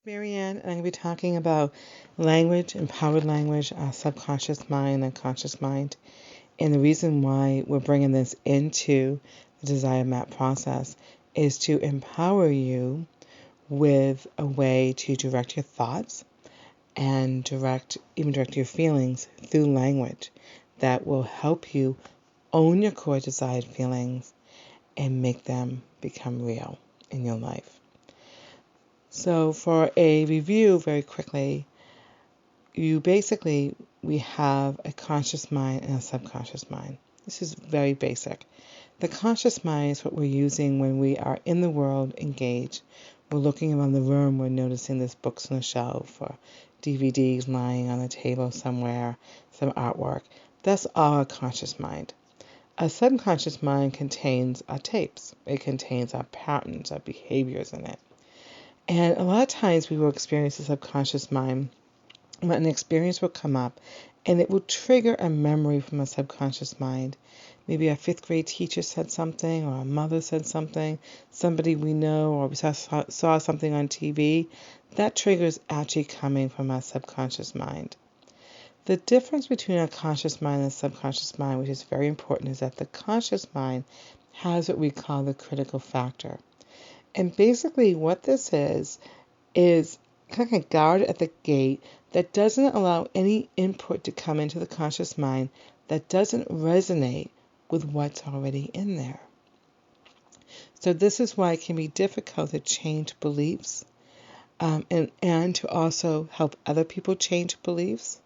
Marianne, and I'm going to be talking about language, empowered language, subconscious mind, and conscious mind. And the reason why we're bringing this into the Desire Map process is to empower you with a way to direct your thoughts and direct your feelings through language that will help you own your core desired feelings and make them become real in your life. So for a review very quickly, we have a conscious mind and a subconscious mind. This is very basic. The conscious mind is what we're using when we are in the world engaged. We're looking around the room, we're noticing there's books on the shelf or DVDs lying on the table somewhere, some artwork. That's our conscious mind. A subconscious mind contains our tapes. It contains our patterns, our behaviors in it. And a lot of times we will experience the subconscious mind when an experience will come up and it will trigger a memory from a subconscious mind. Maybe a fifth grade teacher said something, or a mother said something, somebody we know, or we saw something on TV. That trigger is actually coming from our subconscious mind. The difference between a conscious mind and a subconscious mind, which is very important, is that the conscious mind has what we call the critical factor. And basically what this is kind of a guard at the gate that doesn't allow any input to come into the conscious mind that doesn't resonate with what's already in there. So this is why it can be difficult to change beliefs and to also help other people change beliefs.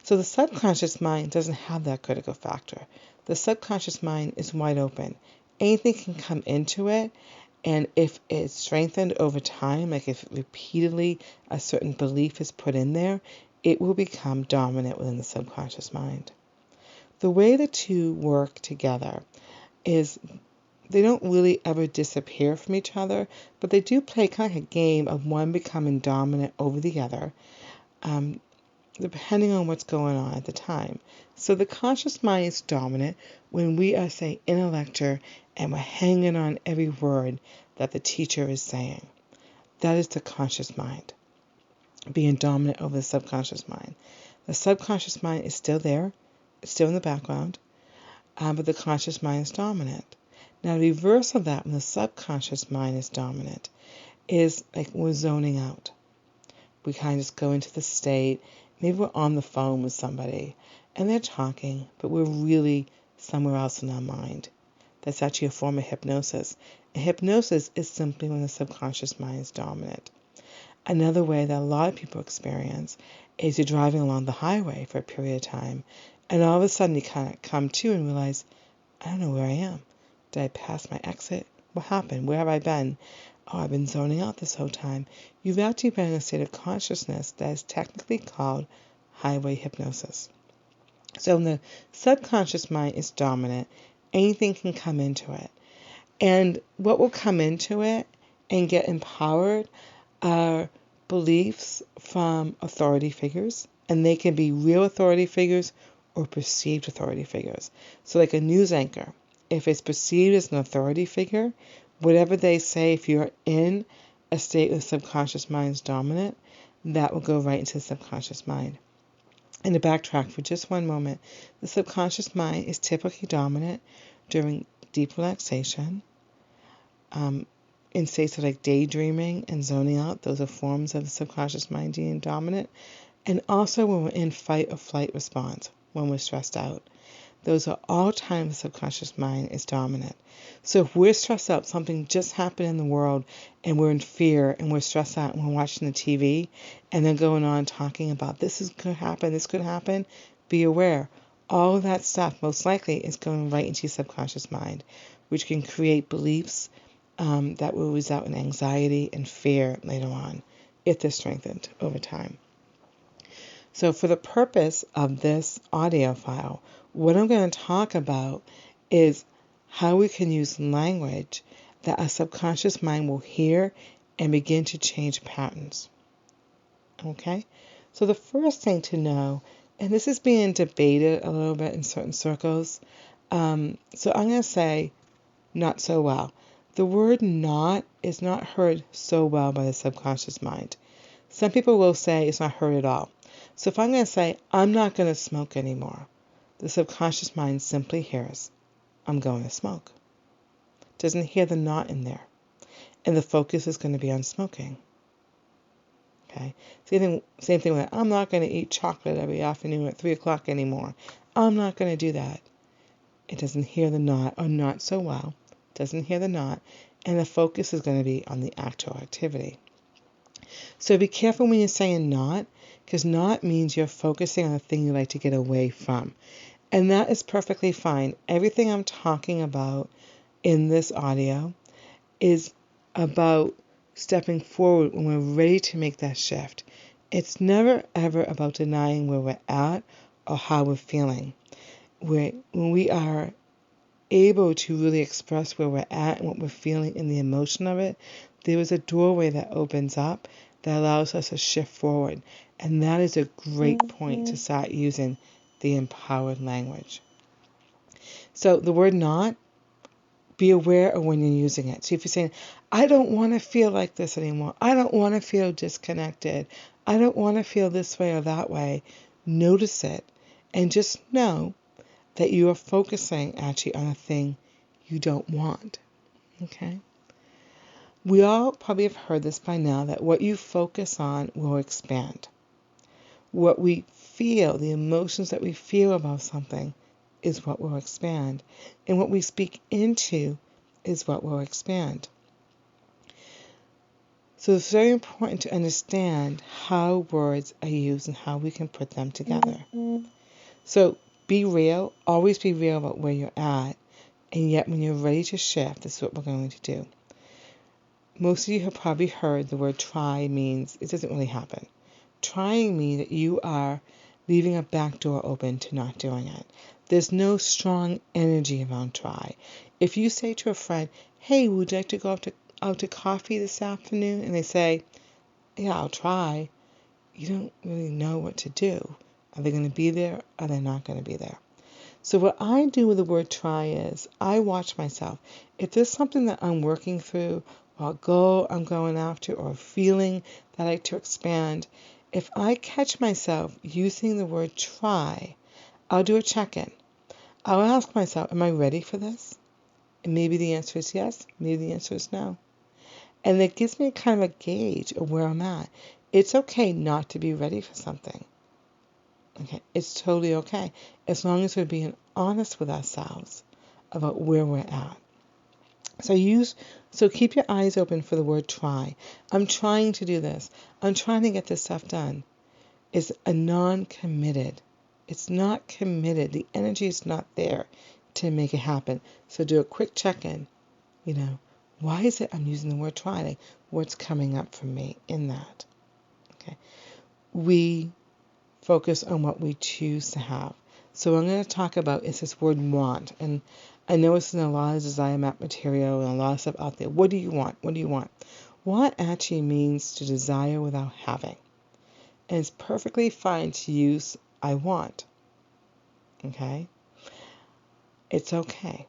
So the subconscious mind doesn't have that critical factor. The subconscious mind is wide open. Anything can come into it. And if it's strengthened over time, like if repeatedly a certain belief is put in there, it will become dominant within the subconscious mind. The way the two work together is they don't really ever disappear from each other, but they do play kind of a game of one becoming dominant over the other, depending on what's going on at the time. So the conscious mind is dominant when we are, say, in a lecture and we're hanging on every word that the teacher is saying. That is the conscious mind, being dominant over the subconscious mind. The subconscious mind is still there, it's still in the background, but the conscious mind is dominant. Now, the reverse of that, when the subconscious mind is dominant, is like we're zoning out. We kind of just go into the state. Maybe we're on the phone with somebody and they're talking, but we're really somewhere else in our mind. That's actually a form of hypnosis. And hypnosis is simply when the subconscious mind is dominant. Another way that a lot of people experience is you're driving along the highway for a period of time, and all of a sudden you kind of come to and realize, I don't know where I am. Did I pass my exit? What happened? Where have I been? Oh, I've been zoning out this whole time. You've actually been in a state of consciousness that is technically called highway hypnosis. So when the subconscious mind is dominant, anything can come into it. And what will come into it and get empowered are beliefs from authority figures. And they can be real authority figures or perceived authority figures. So like a news anchor, if it's perceived as an authority figure, whatever they say, if you're in a state where the subconscious mind is dominant, that will go right into the subconscious mind. And to backtrack for just one moment, the subconscious mind is typically dominant during deep relaxation, in states of like daydreaming and zoning out. Those are forms of the subconscious mind being dominant. And also when we're in fight or flight response, when we're stressed out. Those are all times the subconscious mind is dominant. So if we're stressed out, something just happened in the world and we're in fear and we're stressed out and we're watching the TV and then going on talking about this could happen, be aware. All of that stuff most likely is going right into your subconscious mind, which can create beliefs that will result in anxiety and fear later on if they're strengthened over time. So for the purpose of this audio file, what I'm going to talk about is how we can use language that a subconscious mind will hear and begin to change patterns. Okay? So the first thing to know, and this is being debated a little bit in certain circles, so I'm going to say not so well. The word not is not heard so well by the subconscious mind. Some people will say it's not heard at all. So if I'm going to say, I'm not going to smoke anymore, the subconscious mind simply hears, I'm going to smoke. Doesn't hear the not in there. And the focus is going to be on smoking. Okay? Same thing with I'm not going to eat chocolate every afternoon at 3 o'clock anymore. I'm not going to do that. It doesn't hear the not, or not so well. Doesn't hear the not. And the focus is going to be on the actual activity. So be careful when you're saying not, because not means you're focusing on the thing you like to get away from. And that is perfectly fine. Everything I'm talking about in this audio is about stepping forward when we're ready to make that shift. It's never ever about denying where we're at or how we're feeling. When we are able to really express where we're at and what we're feeling and the emotion of it, there is a doorway that opens up that allows us to shift forward. And that is a great point to start using the empowered language. So the word not, be aware of when you're using it. So if you're saying, I don't want to feel like this anymore. I don't want to feel disconnected. I don't want to feel this way or that way. Notice it and just know that you are focusing actually on a thing you don't want. Okay? We all probably have heard this by now, that what you focus on will expand. What we feel, the emotions that we feel about something, is what will expand. And what we speak into is what will expand. So it's very important to understand how words are used and how we can put them together. So be real, always be real about where you're at, and yet when you're ready to shift, this is what we're going to do. Most of you have probably heard the word try means it doesn't really happen. Trying means that you are leaving a back door open to not doing it. There's no strong energy around try. If you say to a friend, hey, would you like to go out to coffee this afternoon? And they say, yeah, I'll try. You don't really know what to do. Are they going to be there? Are they not going to be there? So what I do with the word try is I watch myself. If there's something that I'm working through, or a goal I'm going after, or a feeling that I like to expand, if I catch myself using the word try, I'll do a check-in. I'll ask myself, am I ready for this? And maybe the answer is yes, maybe the answer is no. And it gives me kind of a gauge of where I'm at. It's okay not to be ready for something. Okay, it's totally okay, as long as we're being honest with ourselves about where we're at. So keep your eyes open for the word try. I'm trying to do this. I'm trying to get this stuff done. It's a non-committed. It's not committed. The energy is not there to make it happen. So do a quick check-in. Why is it I'm using the word try? Like, what's coming up for me in that? Okay. We focus on what we choose to have. So what I'm going to talk about is this word want. And I know it's in a lot of desire map material and a lot of stuff out there. What do you want? What do you want? Want actually means to desire without having. And it's perfectly fine to use I want. Okay? It's okay.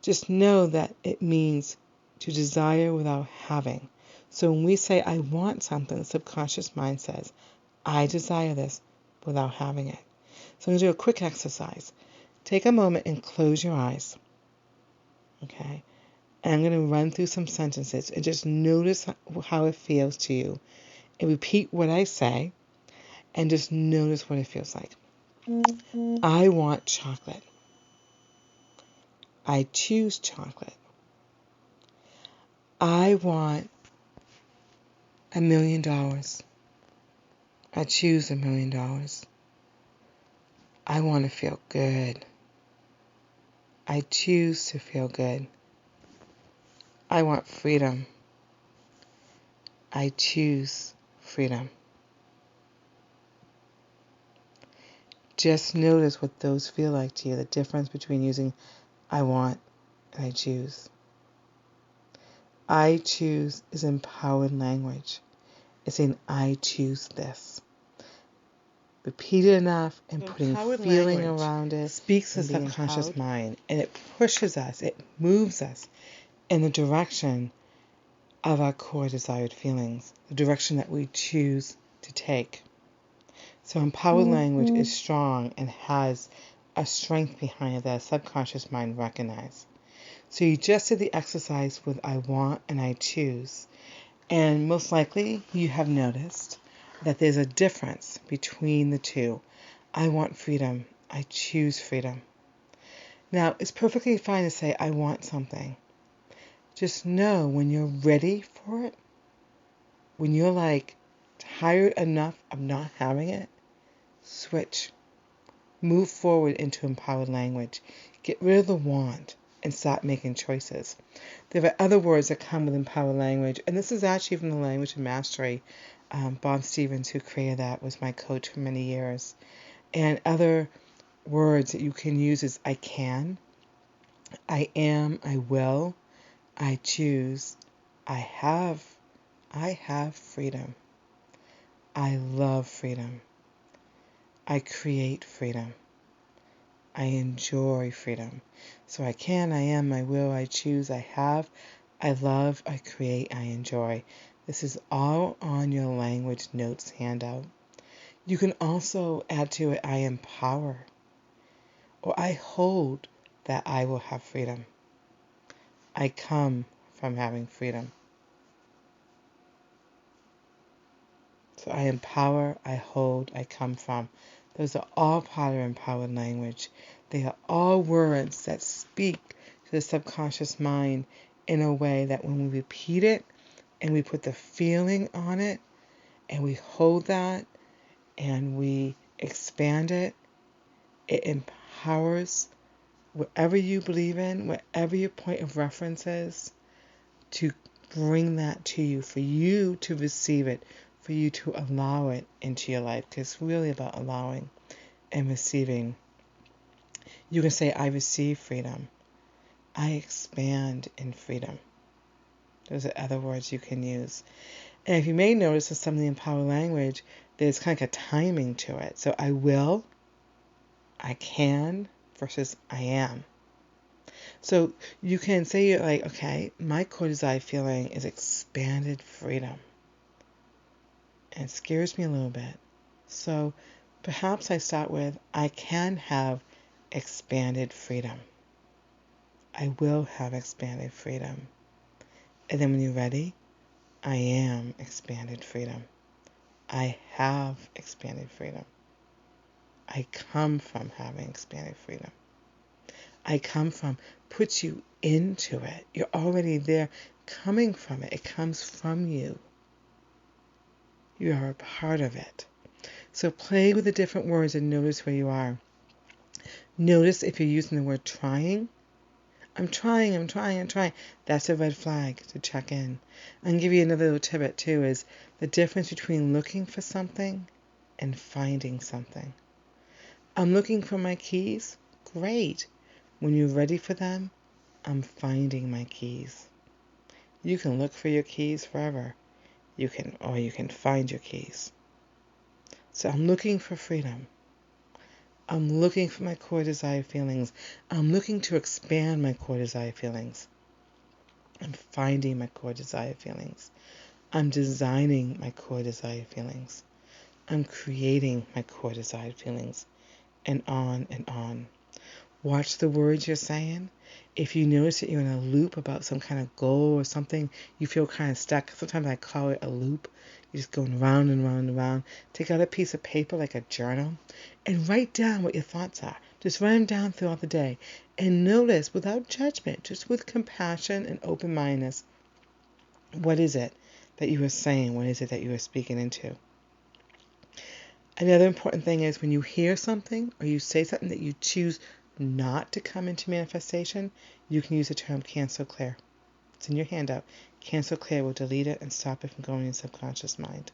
Just know that it means to desire without having. So when we say I want something, the subconscious mind says, I desire this without having it. So I'm going to do a quick exercise. Take a moment and close your eyes. Okay? And I'm going to run through some sentences and just notice how it feels to you. And repeat what I say and just notice what it feels like. I want chocolate. I choose chocolate. I want $1 million. I choose $1 million. I want to feel good. I choose to feel good. I want freedom. I choose freedom. Just notice what those feel like to you, the difference between using I want and I choose. I choose is empowered language. It's saying I choose this. Repeat it enough and putting feeling around it speaks the subconscious mind, and it pushes us, it moves us in the direction of our core desired feelings, the direction that we choose to take. So empowered language is strong and has a strength behind it that a subconscious mind recognizes. So you just did the exercise with I want and I choose. And most likely you have noticed that there's a difference between the two. I want freedom. I choose freedom. Now, it's perfectly fine to say I want something. Just know when you're ready for it, when you're like tired enough of not having it, switch. Move forward into empowered language. Get rid of the want and start making choices. There are other words that come with empowered language, and this is actually from the Language of Mastery. Bob Stevens, who created that, was my coach for many years. And other words that you can use is I can, I am, I will, I choose, I have freedom. I love freedom. I create freedom. I enjoy freedom. So I can, I am, I will, I choose, I have, I love, I create, I enjoy. This is all on your language notes handout. You can also add to it, I empower, or I hold that I will have freedom. I come from having freedom. So I empower, I hold, I come from. Those are all part of empowered language. They are all words that speak to the subconscious mind in a way that when we repeat it and we put the feeling on it and we hold that and we expand it, it empowers whatever you believe in, whatever your point of reference is, to bring that to you, for you to receive it, for you to allow it into your life, because it's really about allowing and receiving. You can say, I receive freedom. I expand in freedom. Those are other words you can use. And if you may notice in some of the empowered language, there's kind of like a timing to it. So I will, I can, versus I am. So you can say you're like, okay, my core desire feeling is expanded freedom. And it scares me a little bit. So perhaps I start with, I can have expanded freedom. I will have expanded freedom. And then when you're ready, I am expanded freedom. I have expanded freedom. I come from having expanded freedom. I come from puts you into it. You're already there coming from it. It comes from you. You are a part of it. So play with the different words and notice where you are. Notice if you're using the word trying. I'm trying. That's a red flag to check in. I can give you another little tidbit too, is the difference between looking for something and finding something. I'm looking for my keys. Great. When you're ready for them, I'm finding my keys. You can look for your keys forever. You can find your keys. So I'm looking for freedom. I'm looking for my core desire feelings. I'm looking to expand my core desire feelings. I'm finding my core desire feelings. I'm designing my core desire feelings. I'm creating my core desire feelings. And on and on. Watch the words you're saying. If you notice that you're in a loop about some kind of goal or something, you feel kind of stuck. Sometimes I call it a loop. You're just going round and round and round. Take out a piece of paper like a journal and write down what your thoughts are. Just write them down throughout the day. And notice, without judgment, just with compassion and open-mindedness, what is it that you are saying? What is it that you are speaking into? Another important thing is when you hear something or you say something that you choose not to come into manifestation, you can use the term cancel clear. It's in your handout. Cancel clear will delete it and stop it from going in your subconscious mind.